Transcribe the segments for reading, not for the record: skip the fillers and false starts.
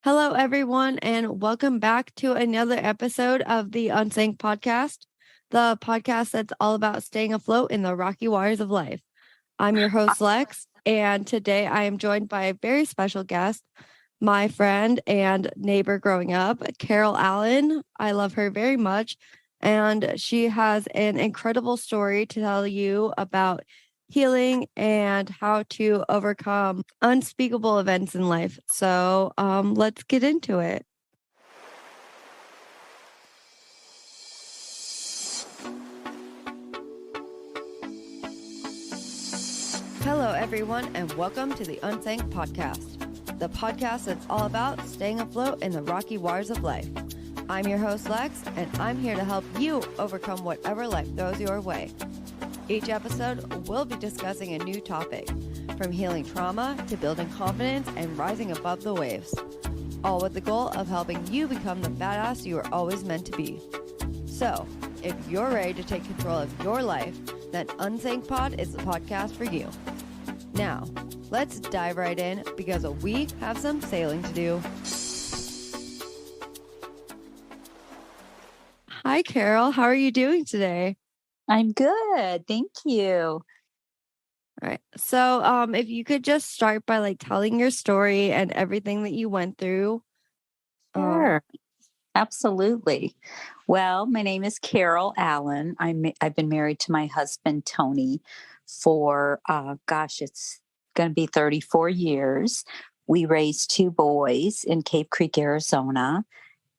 Hello, everyone, and welcome back to another episode of the Unsank Podcast, the podcast that's all about staying afloat in the rocky waters of life. I'm your host, Lex, and today I am joined by a very special guest, my friend and neighbor growing up, Carol Allen. I love her very much, and she has an incredible story to tell you about healing and how to overcome unspeakable events in life. So let's get into it. Hello, everyone, and welcome to the Unsank Podcast, the podcast that's all about staying afloat in the rocky waters of life. I'm your host, Lex, and I'm here to help you overcome whatever life throws your way. Each episode, we'll be discussing a new topic, from healing trauma to building confidence and rising above the waves, all with the goal of helping you become the badass you were always meant to be. So, if you're ready to take control of your life, then Unsank Pod is the podcast for you. Now, let's dive right in because we have some sailing to do. Hi, Carol. How are you doing today? I'm good. Thank you. All right. So, if you could just start by telling your story and everything that you went through. Sure. Absolutely. Well, my name is Carol Allen. I've been married to my husband, Tony, for, it's going to be 34 years. We raised two boys in Cave Creek, Arizona.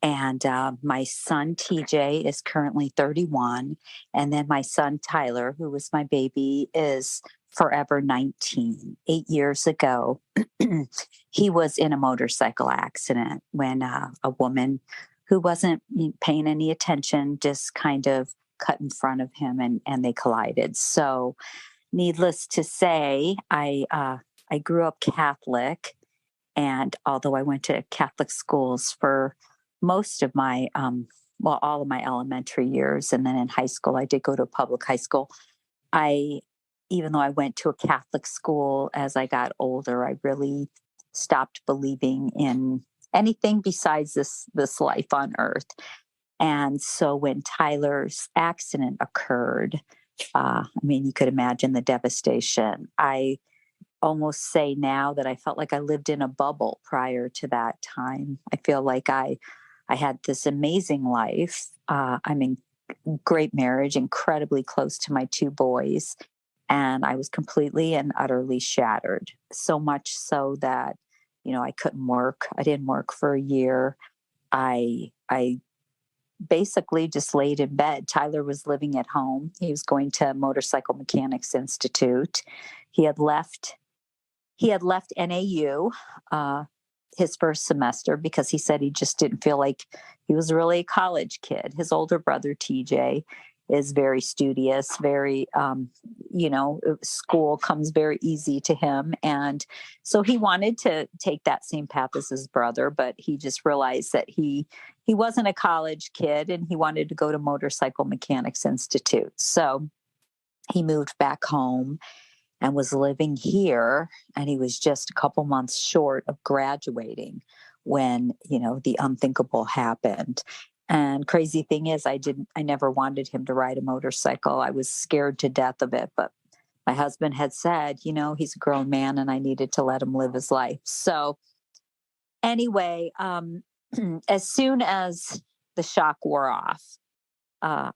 And my son, TJ, is currently 31. And then my son, Tyler, who was my baby, is forever 19. 8 years ago, he was in a motorcycle accident when a woman who wasn't paying any attention just kind of cut in front of him and they collided. So needless to say, I grew up Catholic. And although I went to Catholic schools for most of my, all of my elementary years. And then in high school, I did go to a public high school. Even though I went to a Catholic school as I got older, I really stopped believing in anything besides this life on earth. And so when Tyler's accident occurred, you could imagine the devastation. I almost say now that I felt like I lived in a bubble prior to that time. I feel like I had this amazing life. I'm in great marriage, incredibly close to my two boys. And I was completely and utterly shattered. So much so that, I couldn't work. I didn't work for a year. I basically just laid in bed. Tyler was living at home. He was going to Motorcycle Mechanics Institute. He had left NAU his first semester because he said he just didn't feel like he was really a college kid. His older brother, TJ, is very studious, very, school comes very easy to him. And so he wanted to take that same path as his brother, but he just realized that he wasn't a college kid and he wanted to go to Motorcycle Mechanics Institute. So he moved back home and was living here. And he was just a couple months short of graduating when, the unthinkable happened. And crazy thing is, I never wanted him to ride a motorcycle. I was scared to death of it. But my husband had said, he's a grown man and I needed to let him live his life. So anyway, as soon as the shock wore off, I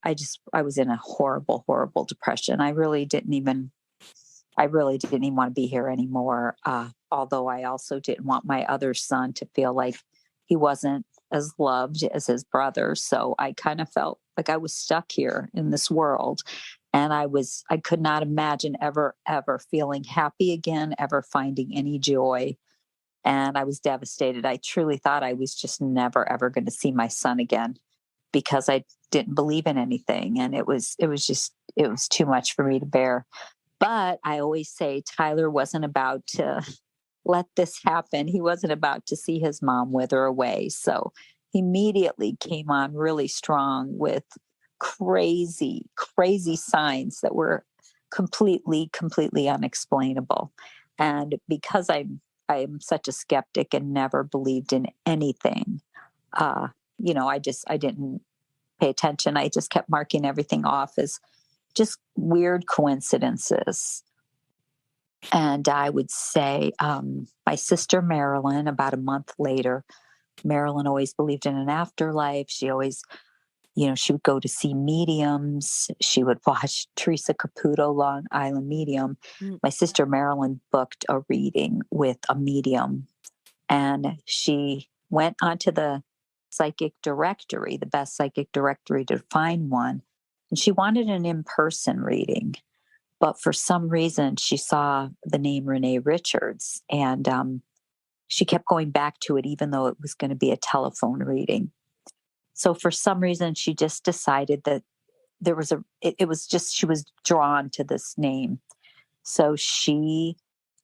was in a horrible, horrible depression. I really didn't even want to be here anymore. Although I also didn't want my other son to feel like he wasn't as loved as his brother. So I kind of felt like I was stuck here in this world. And I could not imagine ever feeling happy again, ever finding any joy. And I was devastated. I truly thought I was just never, ever going to see my son again because I didn't believe in anything. And it was too much for me to bear. But I always say Tyler wasn't about to let this happen. He wasn't about to see his mom wither away. So he immediately came on really strong with crazy, crazy signs that were completely unexplainable. And because I am such a skeptic and never believed in anything. I didn't pay attention. I just kept marking everything off as just weird coincidences. And I would say my sister Marilyn, about a month later, Marilyn always believed in an afterlife. She always, she would go to see mediums. She would watch Teresa Caputo, Long Island Medium. My sister Marilyn booked a reading with a medium, and she went onto the psychic directory, the best psychic directory, to find one. And she wanted an in-person reading. But for some reason, she saw the name Renee Richards, and she kept going back to it, even though it was going to be a telephone reading. So for some reason, she just decided that she was drawn to this name. So she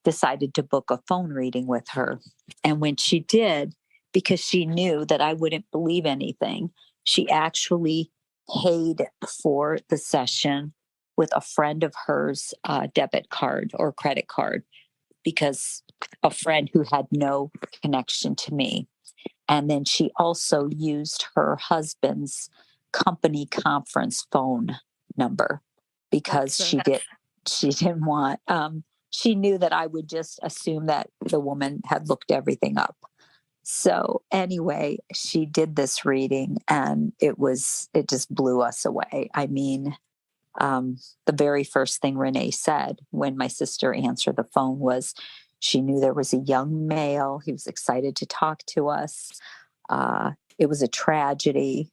decided to book a phone reading with her. And when she did, because she knew that I wouldn't believe anything, she actually paid for the session with a friend of hers, debit card or credit card, because a friend who had no connection to me. And then she also used her husband's company conference phone number, because she didn't want, she knew that I would just assume that the woman had looked everything up. So anyway, she did this reading, and it just blew us away. I mean, the very first thing Renee said when my sister answered the phone was she knew there was a young male. He was excited to talk to us. It was a tragedy.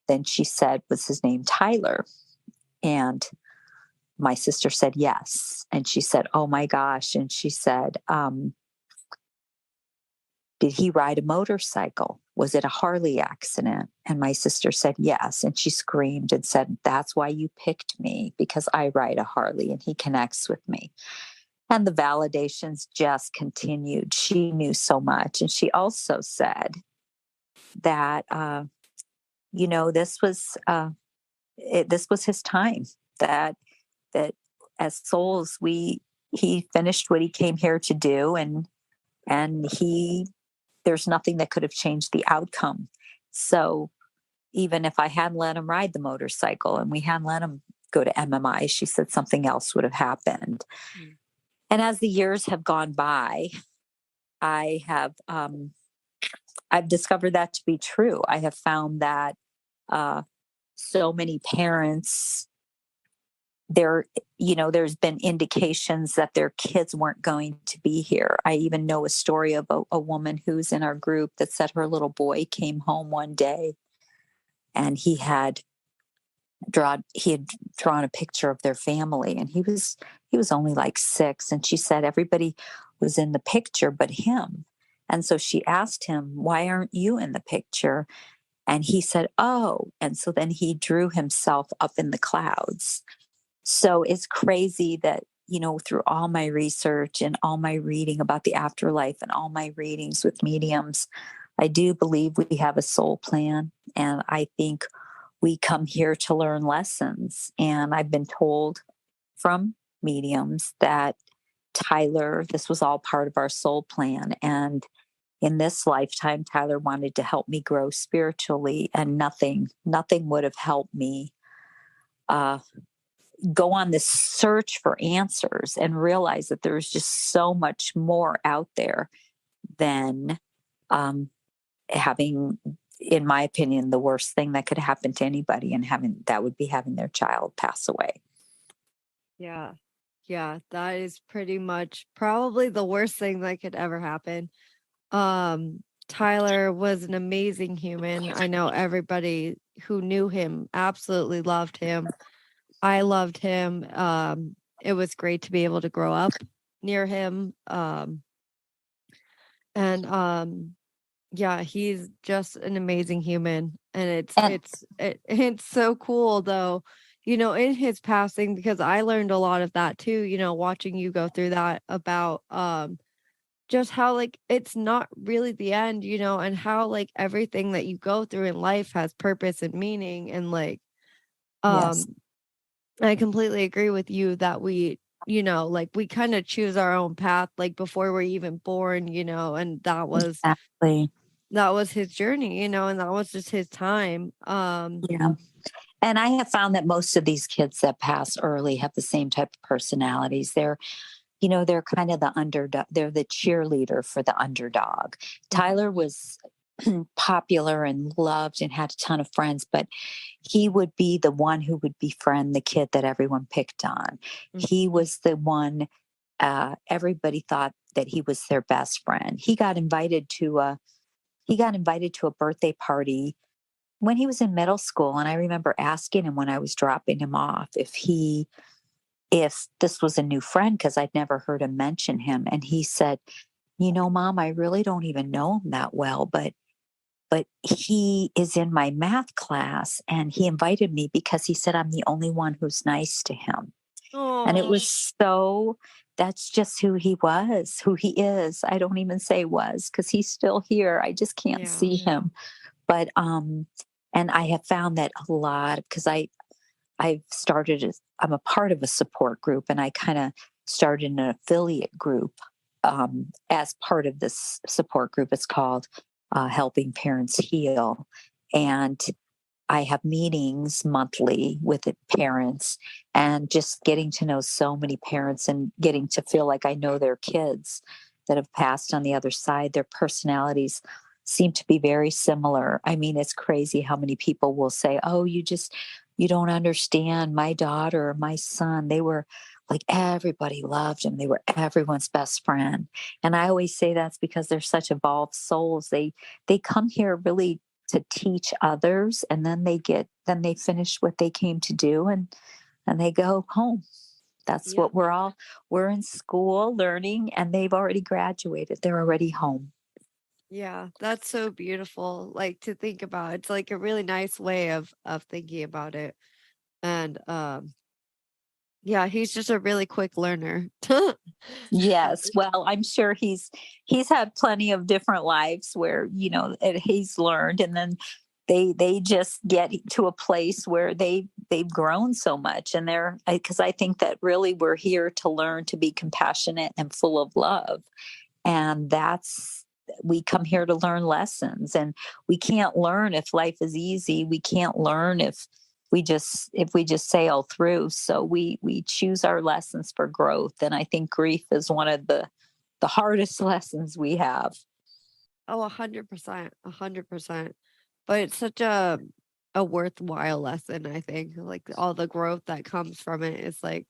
Then she said, was his name Tyler? And my sister said yes. And she said, oh my gosh. And she said, did he ride a motorcycle? Was it a Harley accident? And my sister said yes. And she screamed and said, that's why you picked me, because I ride a Harley and he connects with me. And the validations just continued. She knew so much. And she also said that, this was his time, that as souls, he finished what he came here to do. And there's nothing that could have changed the outcome. So even if I hadn't let him ride the motorcycle and we hadn't let him go to MMI, she said something else would have happened. And as the years have gone by, I've discovered that to be true. I have found that so many parents, there's been indications that their kids weren't going to be here. I even know a story of a woman who's in our group that said her little boy came home one day and he had drawn a picture of their family, and he was only like 6. And she said everybody was in the picture but him. And so she asked him, why aren't you in the picture? And he said, oh. And so then he drew himself up in the clouds. So it's crazy that, through all my research and all my reading about the afterlife and all my readings with mediums, I do believe we have a soul plan. And I think we come here to learn lessons. And I've been told from mediums that Tyler, this was all part of our soul plan. And in this lifetime, Tyler wanted to help me grow spiritually, and nothing would have helped me go on this search for answers and realize that there's just so much more out there than having, in my opinion, the worst thing that could happen to anybody, and having their child pass away. Yeah. Yeah. That is pretty much probably the worst thing that could ever happen. Tyler was an amazing human. I know everybody who knew him absolutely loved him. I loved him. It was great to be able to grow up near him. Yeah, he's just an amazing human. And it's so cool though, in his passing, because I learned a lot of that too, watching you go through that about just how like it's not really the end, and how like everything that you go through in life has purpose and meaning. And like Yes. I completely agree with you that we like we kind of choose our own path, like before we're even born, and Exactly. that was his journey, and that was just his time. Yeah. And I have found that most of these kids that pass early have the same type of personalities. They're kind of the underdog. They're the cheerleader for the underdog. Tyler was popular and loved and had a ton of friends, but he would be the one who would befriend the kid that everyone picked on. He was the one, everybody thought that he was their best friend. He got invited to a birthday party when he was in middle school, and I remember asking him when I was dropping him off if this was a new friend, because I'd never heard him mention him. And he said, Mom, I really don't even know him that well, but he is in my math class, and he invited me because he said I'm the only one who's nice to him. And it was that's just who he was, who he is. I don't even say was, because he's still here. I just can't see him. But and I have found that a lot, because I'm a part of a support group, and I kind of started an affiliate group as part of this support group. It's called Helping Parents Heal. And I have meetings monthly with the parents, and just getting to know so many parents and getting to feel like I know their kids that have passed on the other side. Their personalities seem to be very similar. I mean, it's crazy how many people will say, "Oh, you don't understand. My daughter or my son, they were like, everybody loved them. They were everyone's best friend." And I always say that's because they're such evolved souls. They come here really to teach others, and then they finish what they came to do, and they go home. That's what we're in school learning, and they've already graduated. They're already home. Yeah, that's so beautiful, like, to think about. It's like a really nice way of thinking about it. And yeah, he's just a really quick learner. Yes, well, I'm sure he's had plenty of different lives where he's learned, and then they just get to a place where they've grown so much, and because I think that really we're here to learn to be compassionate and full of love, and we come here to learn lessons, and we can't learn if life is easy. We can't learn if we just sail through. So we choose our lessons for growth, and I think grief is one of the hardest lessons we have. Oh, 100%, 100%. But it's such a worthwhile lesson, I think. Like all the growth that comes from it is like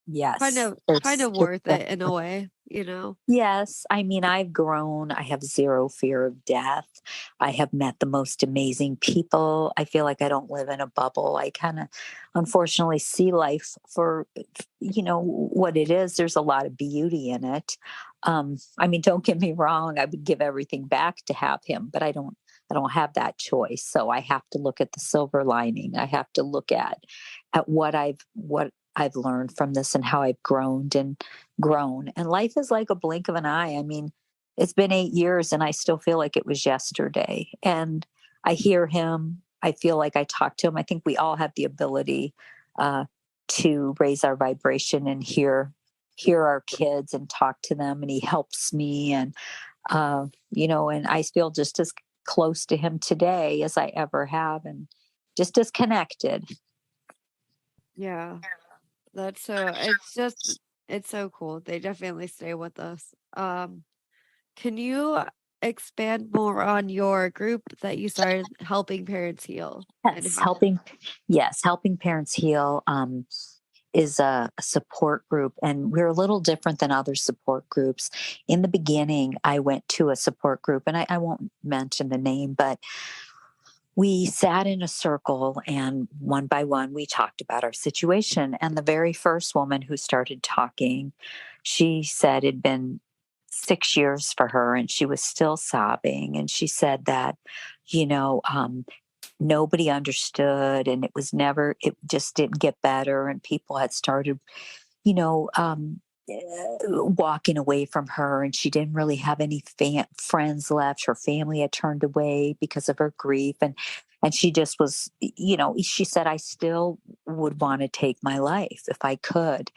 kind Yes, of kind of worth it in a way. Yes. I mean, I've grown. I have zero fear of death. I have met the most amazing people. I feel like I don't live in a bubble. I kind of, unfortunately, see life for, what it is. There's a lot of beauty in it. I mean, don't get me wrong. I would give everything back to have him, but I don't have that choice. So I have to look at the silver lining. I have to look at what I've learned from this, and how I've grown. And life is like a blink of an eye. I mean, it's been 8 years, and I still feel like it was yesterday. And I hear him. I feel like I talk to him. I think we all have the ability to raise our vibration and hear our kids and talk to them. And he helps me. And and I feel just as close to him today as I ever have, and just as connected. Yeah. It's so cool. They definitely stay with us. Can you expand more on your group that you started, Helping Parents Heal? And Yes, helping parents heal is a support group, and we're a little different than other support groups. In the beginning, I went to a support group, and I won't mention the name, but we sat in a circle, and one by one, we talked about our situation. And the very first woman who started talking, she said it'd been 6 years for her, and she was still sobbing. And she said that, you know, um, nobody understood, and it just didn't get better. And people had started, you know, walking away from her, and she didn't really have any friends left. Her family had turned away because of her grief, and she just was, she said, I still would want to take my life if I could.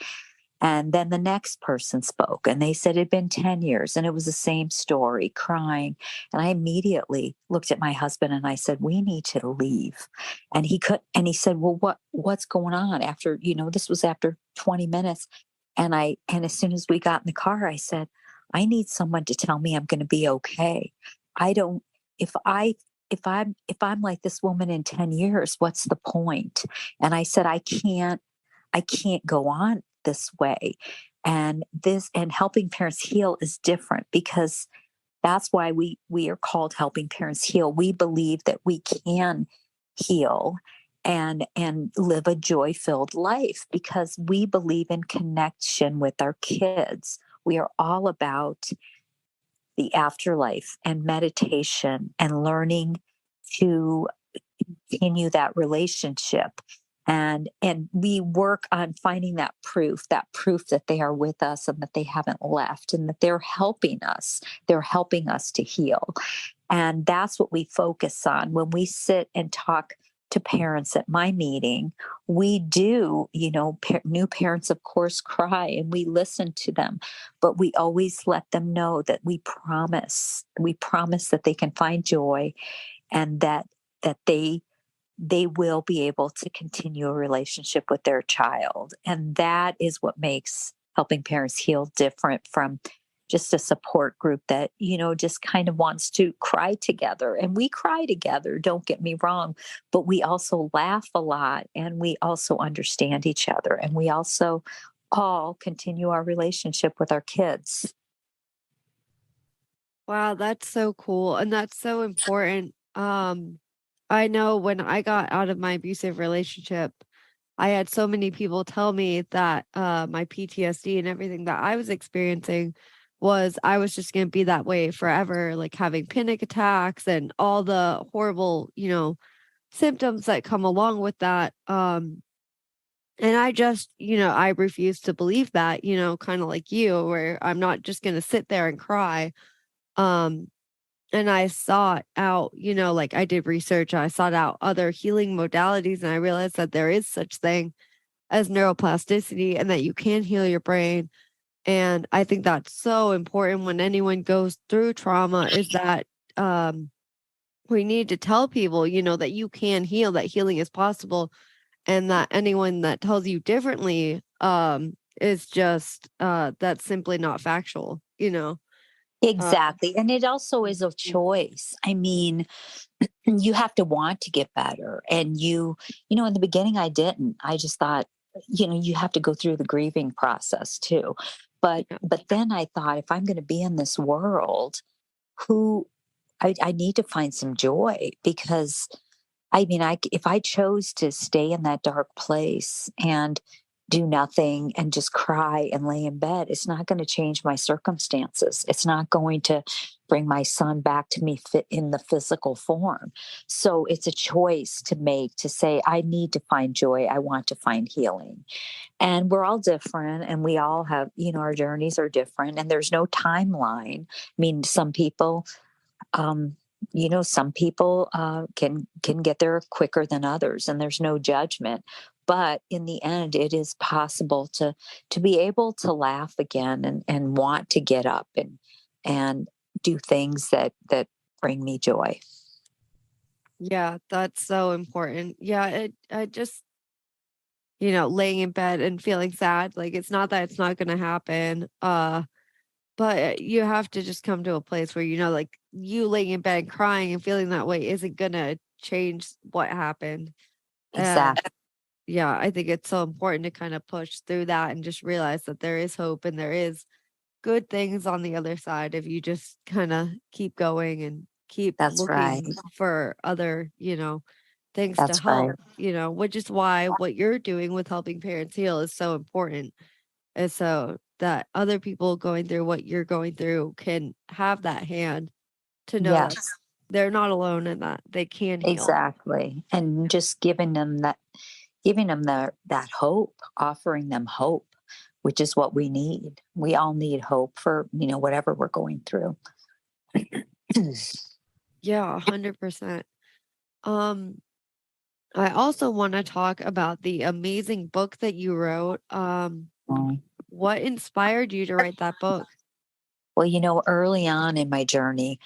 And then the next person spoke and they said it had been 10 years and it was the same story, crying. And I immediately looked at my husband and I said, we need to leave. And he said, well, what's going on after, this was after 20 minutes. And as soon as we got in the car, I said, I need someone to tell me I'm going to be okay. I don't, if I, if I'm like this woman in 10 years, what's the point? And I said, I can't go on this way. And helping parents heal is different because that's why we are called helping parents heal. We believe that we can heal and live a joy-filled life because we believe in connection with our kids. We are all about the afterlife and meditation and learning to continue that relationship. And we work on finding that proof that they are with us and that they haven't left and that they're helping us to heal. And that's what we focus on when we sit and talk to parents at my meeting. We do, new parents of course cry and we listen to them, but we always let them know that we promise that they can find joy and that they will be able to continue a relationship with their child. And that is what makes helping parents heal different from just a support group that, just kind of wants to cry together. And we cry together, don't get me wrong, but we also laugh a lot and we also understand each other. And we also all continue our relationship with our kids. Wow, that's so cool. And that's so important. I know when I got out of my abusive relationship, I had so many people tell me that my PTSD and everything that I was experiencing was I was just going to be that way forever, like having panic attacks and all the horrible, symptoms that come along with that. And I just, I refuse to believe that, kind of like you, where I'm not just going to sit there and cry. Um, and I sought out, like I did research, I sought out other healing modalities, and I realized that there is such thing as neuroplasticity and that you can heal your brain. And I think that's so important when anyone goes through trauma is that we need to tell people, that you can heal, that healing is possible, and that anyone that tells you differently is just that's simply not factual. Uh, Exactly. And it also is a choice. I mean, you have to want to get better. And in the beginning, I didn't. I just thought, you have to go through the grieving process too. But yeah. then I thought, if I'm going to be in this world, who I need to find some joy because I mean, if I chose to stay in that dark place and do nothing and just cry and lay in bed, it's not going to change my circumstances. It's not going to bring my son back to me fit in the physical form. So it's a choice to make to say, I need to find joy. I want to find healing. And we're all different and we all have, our journeys are different and there's no timeline. I mean, some people, um, some people can get there quicker than others, and there's no judgment. But in the end, it is possible to be able to laugh again and want to get up and do things that bring me joy. Yeah, that's so important. Yeah, I just, laying in bed and feeling sad, like it's not that it's not going to happen. But you have to just come to a place where like you laying in bed and crying and feeling that way isn't going to change what happened. And Exactly. yeah, I think it's so important to kind of push through that and just realize that there is hope and there is good things on the other side if you just kind of keep going and keep That's right. looking for other, things to That's help, right. which is why what you're doing with helping parents heal is so important. And so that other people going through what you're going through can have that hand to know that Yes, they're not alone and that they can heal. exactly. And just giving them that hope, offering them hope, which is what we need. We all need hope for, whatever we're going through. Yeah, 100%. Um, I also want to talk about the amazing book that you wrote. Oh. What inspired you to write that book? Well, early on in my journey,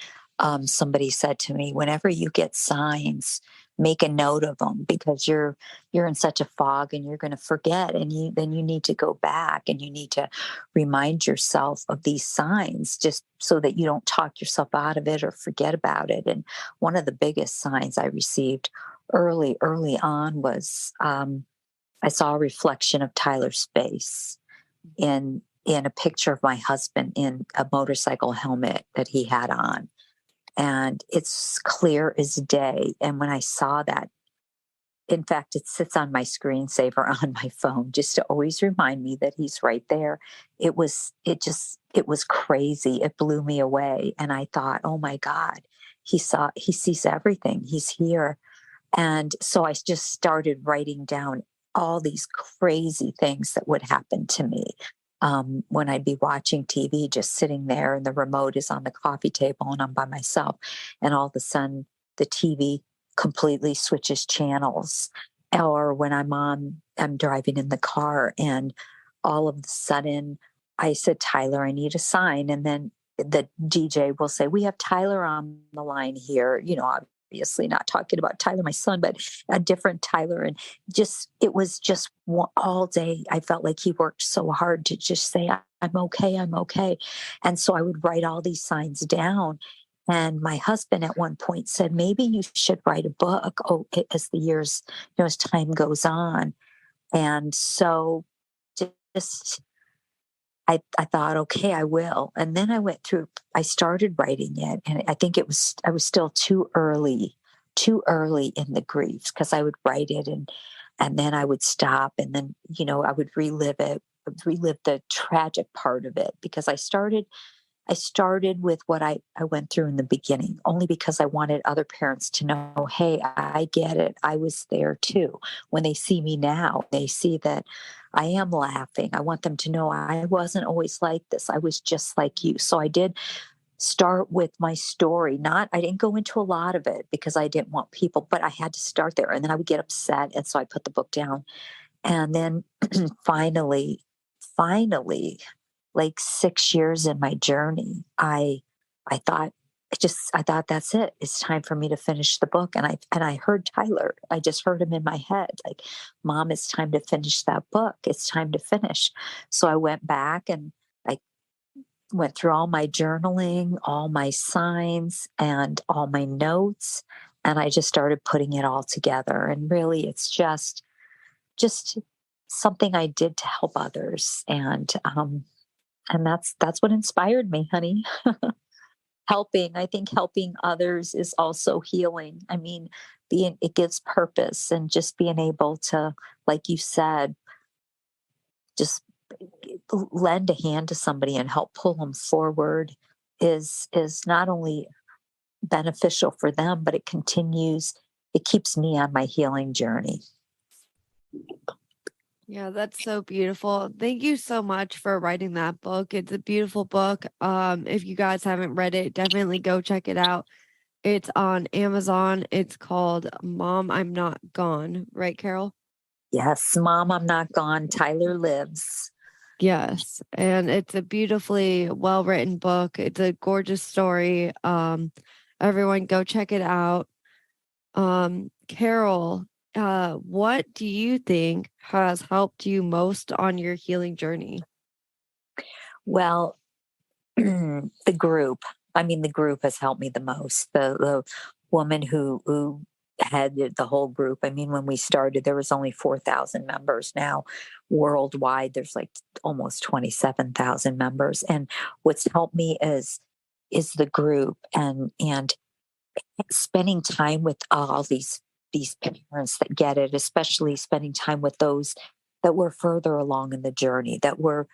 somebody said to me, whenever you get signs, make a note of them because you're in such a fog and you're going to forget, and then you need to go back and you need to remind yourself of these signs just so that you don't talk yourself out of it or forget about it. And one of the biggest signs I received early on was I saw a reflection of Tyler's face in a picture of my husband in a motorcycle helmet that he had on. And it's clear as day. And when I saw that, in fact, it sits on my screensaver on my phone just to always remind me that he's right there. It was crazy. It blew me away. And I thought, oh my God, he sees everything. He's here. And so I just started writing down all these crazy things that would happen to me when I'd be watching TV, just sitting there and the remote is on the coffee table and I'm by myself. And all of a sudden, the TV completely switches channels. Or when I'm driving in the car and all of a sudden I said, Tyler, I need a sign. And then the DJ will say, we have Tyler on the line here, obviously not talking about Tyler, my son, but a different Tyler. And it was just all day. I felt like he worked so hard to just say, I'm okay, I'm okay. And so I would write all these signs down. And my husband at one point said, maybe you should write a book as the years, as time goes on. And so just I thought, okay, I will. And then I started writing it. And I think I was still too early in the grief because I would write it and then I would stop. And then, I would relive the tragic part of it because I started with what I went through in the beginning, only because I wanted other parents to know, hey, I get it. I was there too. When they see me now, they see that I am laughing. I want them to know I wasn't always like this. I was just like you. So I did start with my story. I didn't go into a lot of it because I didn't want people, but I had to start there. And then I would get upset. And so I put the book down. And then finally, like 6 years in my journey, I thought I thought that's it. It's time for me to finish the book. And I heard Tyler. I just heard him in my head, like, Mom, it's time to finish that book. It's time to finish. So I went back and I went through all my journaling, all my signs, and all my notes. And I just started putting it all together. And really it's just something I did to help others. And that's what inspired me, honey. I think helping others is also healing. I mean, it gives purpose, and just being able to, like you said, just lend a hand to somebody and help pull them forward is not only beneficial for them, but it keeps me on my healing journey. Yeah, that's so beautiful. Thank you so much for writing that book. It's a beautiful book. If you guys haven't read it, definitely go check it out. It's on Amazon. It's called Mom, I'm Not Gone. Right, Carol? Yes, Mom, I'm Not Gone. Tyler Lives. Yes. And it's a beautifully well-written book. It's a gorgeous story. Everyone go check it out. Carol, what do you think has helped you most on your healing journey? Well, the group. I mean, the group has helped me the most. The woman who had the whole group. I mean, when we started, there was only 4,000 members. Now, worldwide, there's like almost 27,000 members. And what's helped me is the group and spending time with all these parents that get it, especially spending time with those that were further along in the journey, that were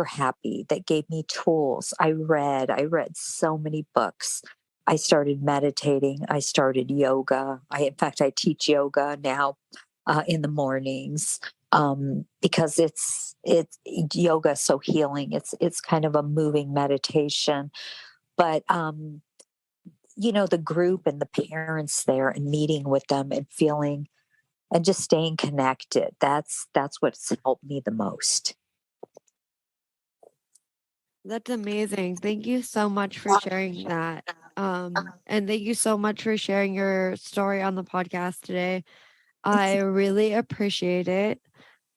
happy, that gave me tools. I read so many books. I started meditating. I started yoga. In fact, I teach yoga now in the mornings because it's yoga is so healing. It's kind of a moving meditation, but the group and the parents there and meeting with them and feeling and just staying connected. That's what's helped me the most. That's amazing. Thank you so much for sharing that. And thank you so much for sharing your story on the podcast today. I really appreciate it.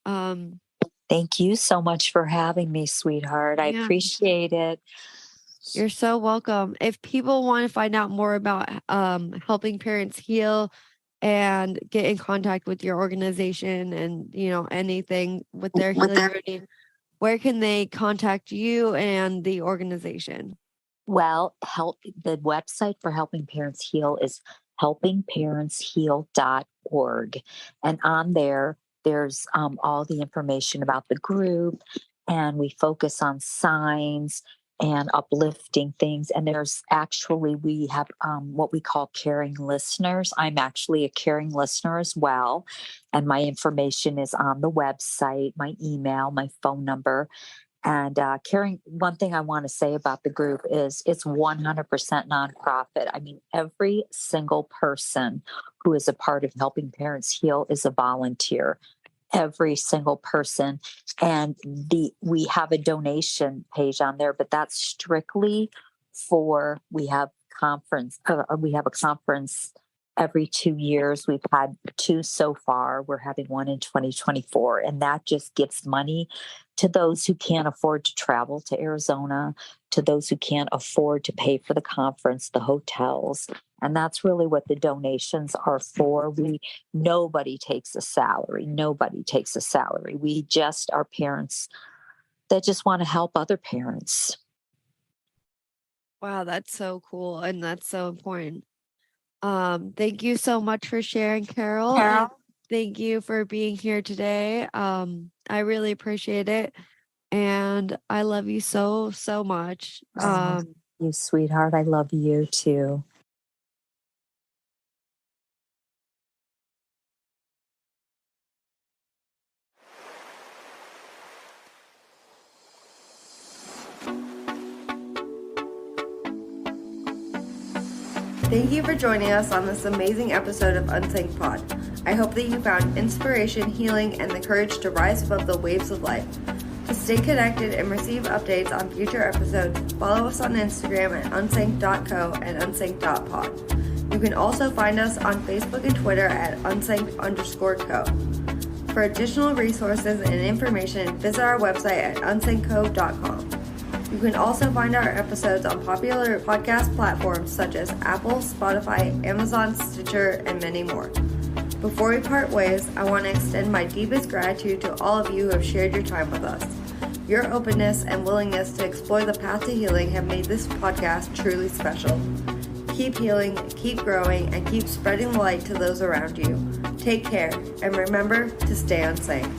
Thank you so much for having me, sweetheart. I Yeah. appreciate it. You're so welcome. If people want to find out more about helping parents heal and get in contact with your organization and, anything with their healing journey, where can they contact you and the organization? Well, the website for Helping Parents Heal is helpingparentsheal.org. And on there's all the information about the group, and we focus on signs and uplifting things. And we have what we call caring listeners. I'm actually a caring listener as well. And my information is on the website, my email, my phone number. And one thing I want to say about the group is it's 100% nonprofit. I mean, every single person who is a part of Helping Parents Heal is a volunteer. Every single person. And we have a donation page on there, but that's strictly we have a conference every 2 years. We've had 2 so far. We're having one in 2024. And that just gives money to those who can't afford to travel to Arizona, to those who can't afford to pay for the conference, the hotels. And that's really what the donations are for. Nobody takes a salary. Nobody takes a salary. We just are parents that just want to help other parents. Wow, that's so cool. And that's so important. Thank you so much for sharing, Carol. And thank you for being here today. I really appreciate it. And I love you so, so much. You sweetheart. I love you too. Thank you for joining us on this amazing episode of Unsank Pod. I hope that you found inspiration, healing, and the courage to rise above the waves of life. To stay connected and receive updates on future episodes, follow us on Instagram at unsank.co and unsank.pod. You can also find us on Facebook and Twitter at unsank_co. For additional resources and information, visit our website at unsankco.com. You can also find our episodes on popular podcast platforms such as Apple, Spotify, Amazon, Stitcher, and many more. Before we part ways, I want to extend my deepest gratitude to all of you who have shared your time with us. Your openness and willingness to explore the path to healing have made this podcast truly special. Keep healing, keep growing, and keep spreading the light to those around you. Take care, and remember to stay unsank.